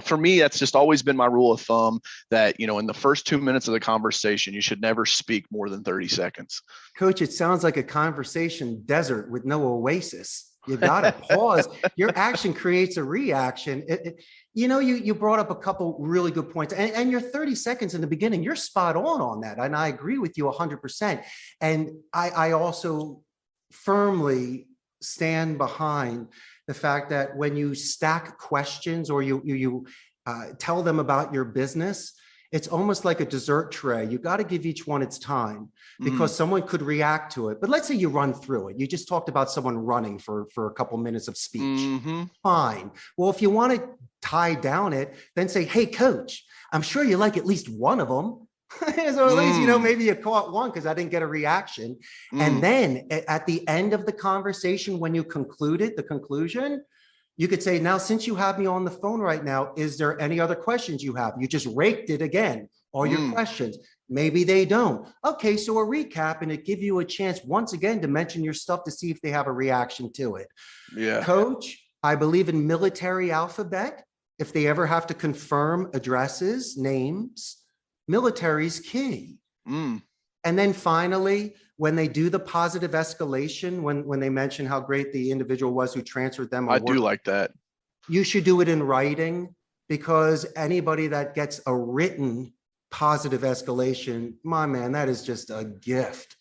for me, that's just always been my rule of thumb that, in the first 2 minutes of the conversation, you should never speak more than 30 seconds. Coach, it sounds like a conversation desert with no oasis. You got to pause. Your action creates a reaction. You brought up a couple really good points, and your 30 seconds in the beginning, you're spot on that. And I agree with you 100%. And I also firmly stand behind the fact that when you stack questions or you tell them about your business, it's almost like a dessert tray. You got to give each one its time, because someone could react to it. But let's say you run through it. You just talked about someone running for a couple minutes of speech. Fine. Well, if you want to tie down it, then say, hey, coach, I'm sure you like at least one of them. So at least, maybe you caught one because I didn't get a reaction. And then at the end of the conversation, when you concluded the conclusion, you could say, now, since you have me on the phone right now, is there any other questions you have? You just raked it again, all your questions. Maybe they don't. Okay, so a recap, and it gives you a chance once again to mention your stuff to see if they have a reaction to it. Yeah. Coach, I believe in military alphabet. If they ever have to confirm addresses, names, military's key. And then finally, when they do the positive escalation, when they mention how great the individual was who transferred them, I do like that. You should do it in writing, because anybody that gets a written positive escalation, my man, that is just a gift.